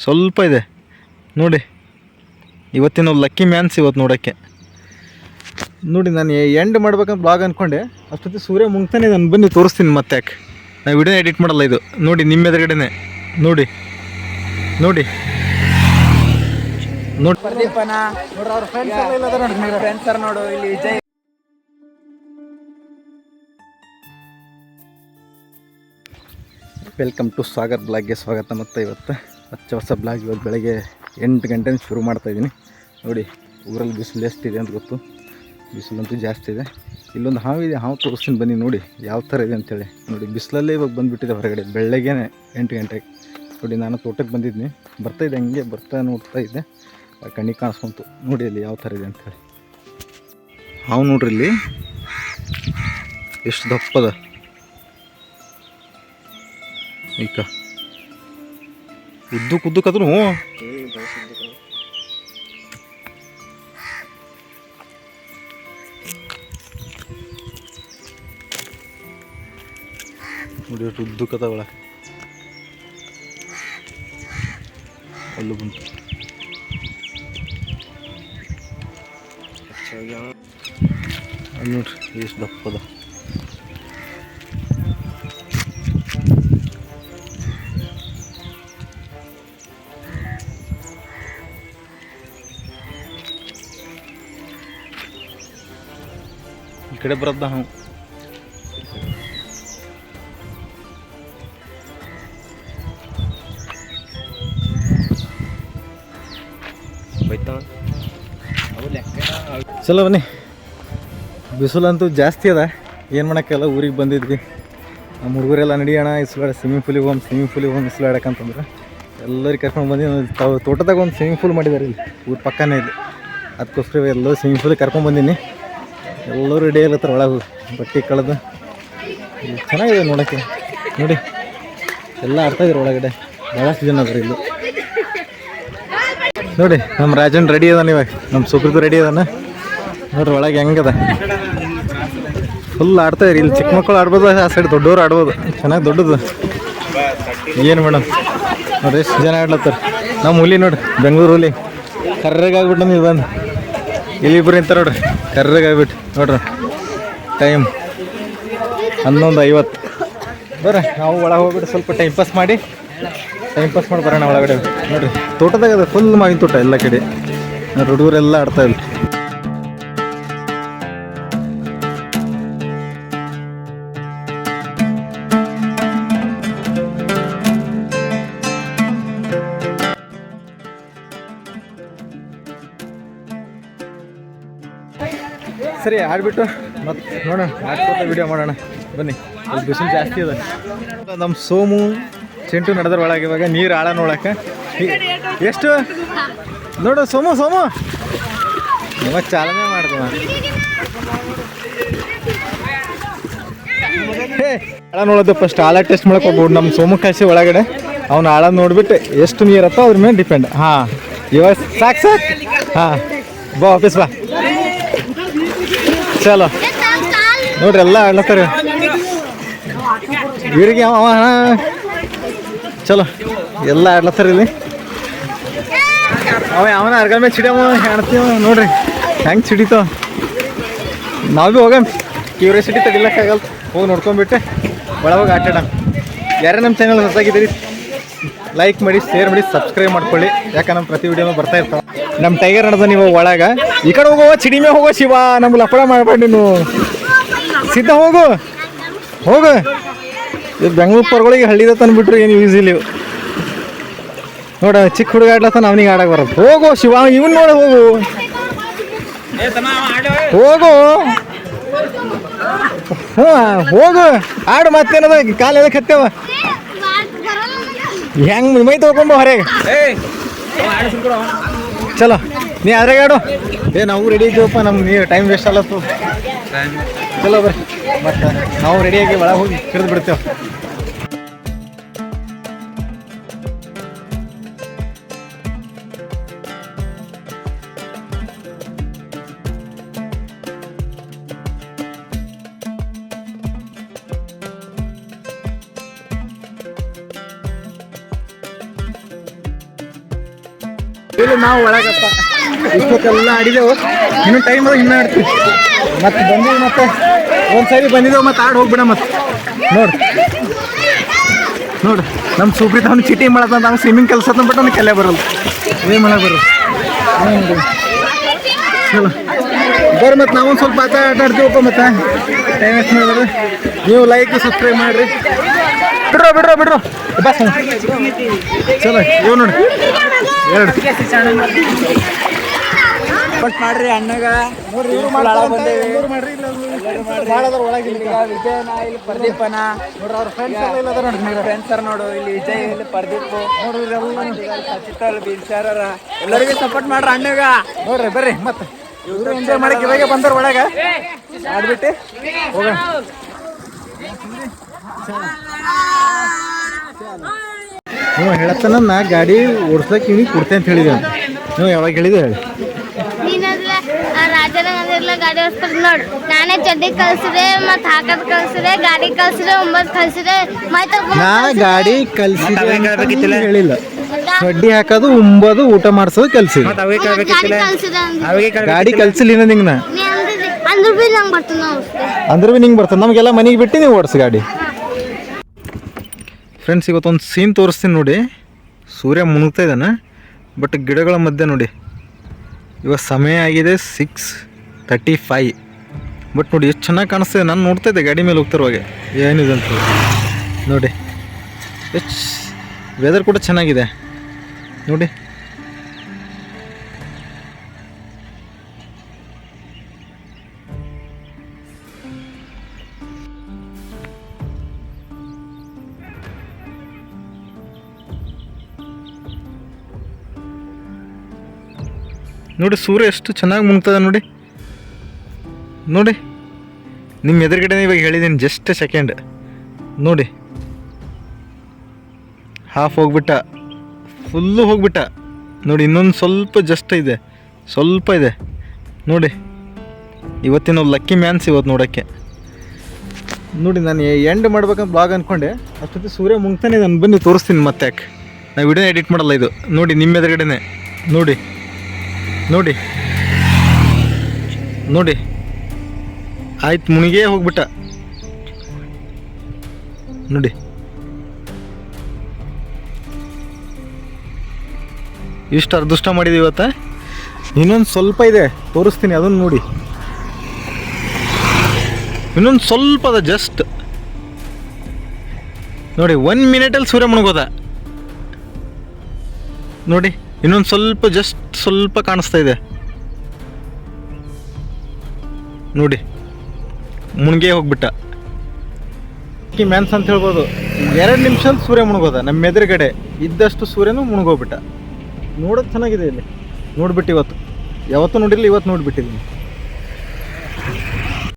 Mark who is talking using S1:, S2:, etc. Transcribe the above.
S1: ಸ್ವಲ್ಪ ಇದೆ ನೋಡಿ. ಇವತ್ತಿನ ಲಕ್ಕಿ ಮ್ಯಾನ್ಸ್ ಇವತ್ತು ನೋಡೋಕ್ಕೆ. ನೋಡಿ ನಾನು ಎಂಡ್ ಮಾಡ್ಬೇಕಂತ ಬ್ಲಾಗ್ ಅಂದ್ಕೊಂಡೆ, ಅಷ್ಟೊತ್ತಿ ಸೂರ್ಯ ಮುಗ್ತಾನೆ ನಾನು ಬನ್ನಿ ತೋರಿಸ್ತೀನಿ ಮತ್ತೆ. ಯಾಕೆ ನಾನು ವಿಡಿಯೋ ಎಡಿಟ್ ಮಾಡಲ್ಲ ಇದು. ನೋಡಿ ನಿಮ್ಮ ಎದುರುಗಡೆನೆ ನೋಡಿ ನೋಡಿ ನೋಡಿ
S2: ಪ್ರದೀಪನ ನೋಡ್ರಿ, ಅವ್ರ ಫ್ರೆಂಡ್ಸ್ ನೋಡು ಇಲ್ಲಿ ವಿಜಯ್.
S1: ವೆಲ್ಕಮ್ ಟು ಸಾಗರ್ ಬ್ಲಾಗ್ಗೆ ಸ್ವಾಗತ. ಮತ್ತು ಇವತ್ತು ಹೊಸ ಬ್ಲಾಗ್. ಇವತ್ತು ಬೆಳಗ್ಗೆ 8 ಗಂಟೆಯಿಂದ ಶುರು ಮಾಡ್ತಾಯಿದ್ದೀನಿ. ನೋಡಿ ಊರಲ್ಲಿ ಬಿಸಿಲು ಎಷ್ಟಿದೆ ಅಂತ ಗೊತ್ತು. ಬಿಸಿಲಂತೂ ಜಾಸ್ತಿ ಇದೆ. ಇಲ್ಲೊಂದು ಹಾವಿದೆ, ಹಾವು ತೋರಿಸ್ತೀನಿ ಬನ್ನಿ ನೋಡಿ ಯಾವ ಥರ ಇದೆ ಅಂತೇಳಿ. ನೋಡಿ ಬಿಸಿಲಲ್ಲೇ ಇವಾಗ ಬಂದುಬಿಟ್ಟಿದೆ ಹೊರಗಡೆ, ಬೆಳಗ್ಗೆ 8 ಗಂಟೆಗೆ. ನೋಡಿ ನಾನು ತೋಟಕ್ಕೆ ಬಂದಿದ್ದೀನಿ, ಬರ್ತಾಯಿದ್ದೆ ಹಂಗೆ ನೋಡ್ತಾ ಇದ್ದೆ, ಕಣ್ಣಿಗೆ ಕಾಣಿಸ್ಕೊಂತು. ನೋಡಿ ಅಲ್ಲಿ ಯಾವ ಥರ ಇದೆ ಅಂಥೇಳಿ. ಹಾವು ನೋಡ್ರಿ ಇಲ್ಲಿ ಎಷ್ಟು ದಪ್ಪದ. ಈಗ ಉದ್ದಕ್ಕದ್ರೂ ನೋಡಿ ಅಷ್ಟು ಉದ್ದಕ್ಕದ ಒಳ ಅಲ್ಲೂ ಬಂತು. ಅಲ್ಲಿ ನೋಡ್ರಿ ಎಷ್ಟು ದಪ್ಪದ. ಈ ಕಡೆ ಬರದ್ದ ಹಾವು. ಚಲೋ ಬನ್ನಿ. ಬಿಸಿಲಂತೂ ಜಾಸ್ತಿ ಅದ, ಏನು ಮಾಡೋಕ್ಕೆಲ್ಲ. ಊರಿಗೆ ಬಂದಿದ್ವಿ, ನಮ್ಮ ಹುಡುಗರೆಲ್ಲ ನಡಿಯೋಣ ಇಸ್ಲಾಡ ಸ್ವಿಮ್ಮಿಂಗ್ ಪೂಲಿಗೆ ಹೋಗಿ ಇಸ್ಲಾಡಕ್ಕಂತಂದ್ರೆ ಎಲ್ಲರಿಗೆ ಕರ್ಕೊಂಡು ಬಂದು ತೋಟದಾಗ ಒಂದು ಸ್ವಿಮ್ಮಿಂಗ್ ಪೂಲ್ ಮಾಡಿದ್ದಾರೆ ಇಲ್ಲಿ ಊರ ಪಕ್ಕನೇ ಇಲ್ಲಿ. ಅದಕ್ಕೋಸ್ಕರ ಎಲ್ಲರೂ ಸ್ವಿಮ್ಮಿಂಗ್ ಪೂಲಿಗೆ ಕರ್ಕೊಂಡು ಬಂದೀನಿ. ಎಲ್ಲರೂ ರೆಡಿ ಆಗ್ಲತ್ತಾರೆ ಒಳಗೆ ಹೋಗಿ ಬಟ್ಟೆ ಕಳೆದು. ಚೆನ್ನಾಗಿದೆ ನೋಡೋಕ್ಕೆ. ನೋಡಿ ಎಲ್ಲ ಆಡ್ತಾಯಿದ್ರು ಒಳಗಡೆ, ಭಾಳಷ್ಟು ಜನ ಅದಾರೆ ಇಲ್ಲಿ. ನೋಡಿ ನಮ್ಮ ರಾಜನ್ ರೆಡಿ ಅದಾನ, ಇವಾಗ ನಮ್ಮ ಸುಬ್ರದ್ದು ರೆಡಿ ಅದಾನ. ನೋಡ್ರಿ ಒಳಗೆ ಹೆಂಗದ, ಫುಲ್ ಆಡ್ತಾಯಿದ್ರಿ. ಇಲ್ಲಿ ಚಿಕ್ಕ ಮಕ್ಕಳು ಆಡ್ಬೋದು, ಆ ಸೈಡ್ ದೊಡ್ಡವರು ಆಡ್ಬೋದು. ಚೆನ್ನಾಗಿ ದೊಡ್ಡದು. ಏನು ಮೇಡಮ್ ನೋಡ್ರಿ ಎಷ್ಟು ಜನ ಆಡ್ಲತ್ತಾರೆ. ನಮ್ಮ ಹುಲಿ ನೋಡ್ರಿ, ಬೆಂಗಳೂರು ಹುಲಿ ಕರ್ರಗಾಗ್ಬಿಟ್ಟು ನೀವು ಬಂದು ಇಲ್ಲಿಬ್ರು ನಿಂತಾರೆ ನೋಡ್ರಿ, ಕರ್ರಗಾಗ್ಬಿಟ್ಟು. ನೋಡ್ರಿ ಟೈಮ್ 11:50. ಬರ್ರಿ ನಾವು ಒಳಗೆ ಹೋಗ್ಬಿಟ್ಟು ಸ್ವಲ್ಪ ಟೈಮ್ ಪಾಸ್ ಮಾಡಿ ಬರೋಣ ಒಳಗಡೆ. ನೋಡಿರಿ ತೋಟದಾಗ ಅದ, ಫುಲ್ ಮಾವಿನ ತೋಟ ಎಲ್ಲ ಕಡೆ. ಹುಡುಗರೆಲ್ಲ ಆಡ್ತಾ ಇಲ್ಲ. ಸರಿ ಆಡ್ಬಿಟ್ಟು ಮತ್ತೆ ನೋಡೋಣ, ಆಡ್ಕೊತ ವಿಡಿಯೋ ಮಾಡೋಣ ಬನ್ನಿ. ಅಲ್ಲಿ ಬಿಸಿಲು ಜಾಸ್ತಿ ಅದ. ನಮ್ಮ ಸೋಮು ಚಿಂಟು ನಡೆದ್ರ ಒಳಗೆ ಇವಾಗ ನೀರು ಆಳ ನೋಡಕ್ಕೆ. ಎಷ್ಟು ನೋಡು ಸೋಮು ಇವಾಗ ಚಾಲನೆ ಮಾಡ್ತೀವ. ಆಳ ನೋಡೋದು ಫಸ್ಟ್ ಆಳ ಟೆಸ್ಟ್ ಮಾಡಕ್ಕೆ ಹೋಗ್ಬೋದು. ನಮ್ಮ ಸೋಮು ಕಾಯಿಸಿ ಒಳಗಡೆ ಅವ್ನು ಆಳ ನೋಡ್ಬಿಟ್ಟು ಎಷ್ಟು ನೀರತ್ತೋ ಅದ್ರ ಮೇಲೆ ಡಿಪೆಂಡ್. ಹಾಂ ಇವಾಗ ಸಾಕು. ಹಾಂ ಬಾ ಆಫೀಸ್ ಬಾ. ಚಲೋ ನೋಡ್ರಿ ಎಲ್ಲ ಆಡ್ಲತ್ತಾರೆ ಇವರಿಗೆ. ಅವ ಚಲೋ ಎಲ್ಲ ಆಡ್ಲತ್ತಾರ ಇಲ್ಲಿ. ಅವನ ಅರ್ಗಲ್ ಮೇಲೆ ಸಿಡಿಯವ ಹೆಣ್ತೀವ ನೋಡ್ರಿ ಹೆಂಗೆ ಸಿಡಿತಾವ. ನಾವು ಭೀ ಹೋಗಮ್, ಕ್ಯೂರಿಯಾಸಿಟಿ ತಡಿಲಕ್ಕಾಗಲ್ಲ. ಹೋಗಿ ನೋಡ್ಕೊಂಡ್ಬಿಟ್ಟೆ ಒಳಗೆ ಆಟಾಡ. ಯಾರೇ ನಮ್ಮ ಚಾನಲ್ ಹೊಸಾಗಿದ್ದೀರಿ ಲೈಕ್ ಮಾಡಿ, ಶೇರ್ ಮಾಡಿ, ಸಬ್ಸ್ಕ್ರೈಬ್ ಮಾಡ್ಕೊಳ್ಳಿ. ಯಾಕೆ ನಮ್ಮ ಪ್ರತಿ ವಿಡಿಯೋನು ಬರ್ತಾ ಇರ್ತಾವೆ. ನಮ್ಮ ಟೈಗರ್ ನಡೆದ ನೀವು ಒಳಗೆ. ಈ ಕಡೆ ಹೋಗೋ ಚಿಡಿಮೆ ಹೋಗೋ ಶಿವ, ನಮ್ಗೆ ಲಪಡ ಮಾಡ್ಬೇಡಿ ನೀನು. ಸಿದ್ಧ ಹೋಗು ಇದು ಬೆಂಗಳೂರು ಪರ್ಗಳಿಗೆ ಹಳ್ಳಿದ ತಂದುಬಿಟ್ರು ಏನು ಯೂಸ್ ಇಲ್ಲ. ನೋಡ ಚಿಕ್ಕ ಹುಡುಗ ಆಡ್ಲತ್ತಾನ, ಅವನಿಗೆ ಆಡಕ್ಕೆ ಬರೋದು. ಹೋಗು ಶಿವ, ಇವನ್ ನೋಡ ಹೋಗು ಆಡು. ಮತ್ತೇನದ ಕಾಲು ಎದಕ್ಕೆ ಹತ್ತೇವ, ಹೆಂಗೆ ಮೈ ತೊಗೊಂಬ ಹೊರಗೆ. ಚಲೋ ನೀ ಅದ್ರಾಗ ಆಡು. ನಾವು ರೆಡಿ ಇದ್ದೀವಪ್ಪ, ನಮ್ಗೆ ನೀರು ಟೈಮ್ ವೇಸ್ಟ್ ಅಲ್ಲತ್ತು. ಚಲೋ ಬರ್ರಿ, ಮತ್ತು ನಾವು ರೆಡಿಯಾಗಿ ಒಳಗೆ ಹೋಗಿ ಹಿಡಿದು ಬಿಡ್ತೇವೆ. ಇಲ್ಲಿ ನಾವು ಒಳಗಪ್ಪ ಇಷ್ಟೊತ್ತೆಲ್ಲ ಆಡಿದೆವು. ಇನ್ನೂ ಟೈಮ್ ಅದ, ಇನ್ನೂ ಆಡ್ತೀವಿ. ಮತ್ತೆ ಬಂದೀವಿ, ಮತ್ತೆ ಒಂದ್ಸರಿ ಬಂದಿದ್ದೇವೆ, ಮತ್ತೆ ಆಡ್ ಹೋಗ್ಬಿಡ. ಮತ್ತೆ ನೋಡು ನಮ್ಮ ಸುಪ್ರೀತ್ ಅವ್ನು ಚೀಟಿ ಮಾಡತ್ತ, ನಾವು ಸ್ವಿಮ್ಮಿಂಗ್ ಕೆಲಸ ಬಟ್ ಅವ್ನಿಗೆ ಕಲೆ ಬರಲ್ಲ. ಏನು ಮಾಡಕ್ಕೆ ಬರಲ್ಲ. ಚಲೋ ಬರ್ರಿ, ಮತ್ತು ನಾವೊಂದು ಸ್ವಲ್ಪ ಆಟ ಆಡ್ತೀವಪ್ಪ. ಮತ್ತೆ ಟೈಮ್ ಎಷ್ಟು ಮಾಡಿದ್ರೆ ನೀವು ಲೈಕ್ ಸಬ್ಸ್ಕ್ರೈಬ್ ಮಾಡಿರಿ. ಬಿಡ್ರೋ ಬಸ್. ಚಲೋ ಇವ್ ನೋಡಿ ಎರಡು
S2: ಬಟ್ ಮಾಡ್ರಿ ಅಣ್ಣಗ
S1: ನೋಡ್ರಿ,
S2: ವಿಜಯನ ಇಲ್ಲಿ ಪ್ರದೀಪನ
S1: ನೋಡ್ರಿ ಅವ್ರ ಫ್ರೆಂಡ್ಸ್
S2: ನೋಡು. ಇಲ್ಲಿ ವಿಜಯ್, ಇಲ್ಲಿ ಪ್ರದೀಪ್ ನೋಡ್ರಿ, ಸಚಿತ್ ಬಿನ್ಸಾರ ಎಲ್ಲರಿಗೂ ಸಪೋರ್ಟ್ ಮಾಡ್ರಿ ಅಣ್ಣಗ.
S1: ನೋಡ್ರಿ ಬರ್ರಿ, ಮತ್ತೆ ಇವರು ಎಂಜಾಯ್ ಮಾಡಕ್ಕೆ ಇವಾಗೆ ಬಂದವ್ರು ಒಳಗೆ ಆಡ್ಬಿಟ್ಟು ಹೋಗ. ನೀವು ಹೇಳತ್ತನ ನಾ ಗಾಡಿ ಓಡಿಸ್ಲಕ್ಕೆ ಇವ್ನಿಗೆ ಕೊಡ್ತೆ ಅಂತ ಹೇಳಿದೆ. ನೀವು ಯಾವಾಗ ಹೇಳಿದೆ ಹೇಳಿ?
S3: ರಾಜನಗರಲ್ಲ ಗಾಡಿ ಓಡಿಸ್ತಾರೆ ನೋಡು. ನಾನೇ ಚಡ್ಡಿ ಕಳ್ಸಿದೆ, ಮತ್ತೆ ಹಾಕದ್ ಕಳ್ಸಿದೆ, ಗಾಡಿ ಕಳ್ಸಿದೆ, 9 ಕಳ್ಸಿದೆ.
S1: ನಾ ಗಾಡಿ ಕಲ್ಸಿದೆ ಹೇಳಿಲ್ಲ. ಚಡ್ಡಿ ಹಾಕೋದು, ಉಂಬೋದು, ಊಟ ಮಾಡಿಸೋದು ಕಲ್ಸಿದೆ. ಗಾಡಿ ಕಲ್ಸಿಲ್ಲ ನಿಂಗೆ ನಾ
S3: ಅಂದ್ರೆ ಬಿ ನಂಗೆ ಬರ್ತದೆ.
S1: ಅಂದ್ರೆ ಬಿ ನಿಂಗೆ ಬರ್ತದೆ. ನಮಗೆಲ್ಲ ಮನೆಗೆ ಬಿಟ್ಟು ನೀವು ಓಡಿಸಿ ಗಾಡಿ. ಫ್ರೆಂಡ್ಸ್, ಇವತ್ತೊಂದು ಸೀನ್ ತೋರಿಸ್ತೀನಿ ನೋಡಿ. ಸೂರ್ಯ ಮುಳುಗ್ತಾ ಇದ್ದಾನೆ, ಬಟ್ ಗಿಡಗಳ ಮಧ್ಯೆ ನೋಡಿ. ಇವಾಗ ಸಮಯ ಆಗಿದೆ 6:35. ಬಟ್ ನೋಡಿ ಎಷ್ಟು ಚೆನ್ನಾಗಿ ಕಾಣಿಸ್ತಿದೆ. ನಾನು ನೋಡ್ತಾ ಇದ್ದೆ ಗಾಡಿ ಮೇಲೆ ಹೋಗ್ತಿರುವಾಗ ಏನಿದೆ ಅಂತ ನೋಡಿ. ಎಷ್ಟು ವೆದರ್ ಕೂಡ ಚೆನ್ನಾಗಿದೆ ನೋಡಿ. ನೋಡಿ ಸೂರ್ಯ ಎಷ್ಟು ಚೆನ್ನಾಗಿ ಮುಣ್ತದೆ ನೋಡಿ. ನೋಡಿ ನಿಮ್ಮ ಎದುರುಗಡೆ ಇವಾಗ ಹೇಳಿದ್ದೀನಿ, ಜಸ್ಟ್ ಸೆಕೆಂಡ್ ನೋಡಿ. ಹಾಫ್ ಹೋಗ್ಬಿಟ್ಟ, ಫುಲ್ಲು ಹೋಗ್ಬಿಟ್ಟ ನೋಡಿ. ಇನ್ನೊಂದು ಸ್ವಲ್ಪ ಜಸ್ಟ್ ಇದೆ, ಸ್ವಲ್ಪ ಇದೆ ನೋಡಿ. ಇವತ್ತಿನ ಲಕ್ಕಿ ಮ್ಯಾನ್ಸ್ ಇವತ್ತು ನೋಡೋಕ್ಕೆ. ನೋಡಿ ನಾನು ಎಂಡ್ ಮಾಡ್ಬೇಕಂತ ಬ್ಲಾಗ್ ಅಂದ್ಕೊಂಡೆ, ಅಷ್ಟೊತ್ತಿ ಸೂರ್ಯ ಮುಣ್ತಾನೆ ನಾನು ಬನ್ನಿ ತೋರಿಸ್ತೀನಿ. ಮತ್ತೆ ಯಾಕೆ ನಾವು ವಿಡಿಯೋ ಎಡಿಟ್ ಮಾಡಲ್ಲ ಇದು ನೋಡಿ. ನಿಮ್ಮ ಎದುರುಗಡೆನೆ ನೋಡಿ ನೋಡಿ ನೋಡಿ. ಆಯ್ತು, ಮುನಿಗೇ ಹೋಗ್ಬಿಟ್ಟ ನೋಡಿ. ಇಷ್ಟು ಅದೃಷ್ಟ ಮಾಡಿದ್ದೀವಿ ಇವತ್ತ. ಇನ್ನೊಂದು ಸ್ವಲ್ಪ ಇದೆ, ತೋರಿಸ್ತೀನಿ ಅದನ್ನು ನೋಡಿ. ಇನ್ನೊಂದು ಸ್ವಲ್ಪ ಅದ ಜಸ್ಟ್ ನೋಡಿ. 1 ಮಿನಿಟಲ್ಲಿ ಸೂರ್ಯ ಮುಳುಗೋದ ನೋಡಿ. ಇನ್ನೊಂದು ಸ್ವಲ್ಪ, ಜಸ್ಟ್ ಸ್ವಲ್ಪ ಕಾಣಿಸ್ತಾ ಇದೆ ನೋಡಿ. ಮುಳುಗೇ ಹೋಗ್ಬಿಟ್ಟ. ಮ್ಯಾನ್ಸ್ ಅಂತ ಹೇಳ್ಬೋದು. 2 ನಿಮಿಷದಲ್ಲಿ ಸೂರ್ಯ ಮುಳುಗೋದ. ನಮ್ಮ ಎದುರುಗಡೆ ಇದ್ದಷ್ಟು ಸೂರ್ಯನೂ ಮುಳುಗೋಗ್ಬಿಟ್ಟ. ನೋಡೋದು ಚೆನ್ನಾಗಿದೆ ಇಲ್ಲಿ. ನೋಡ್ಬಿಟ್ಟು ಇವತ್ತು ಯಾವತ್ತೂ ನೋಡಿರಲಿ, ಇವತ್ತು ನೋಡಿಬಿಟ್ಟಿದ್ದೀನಿ.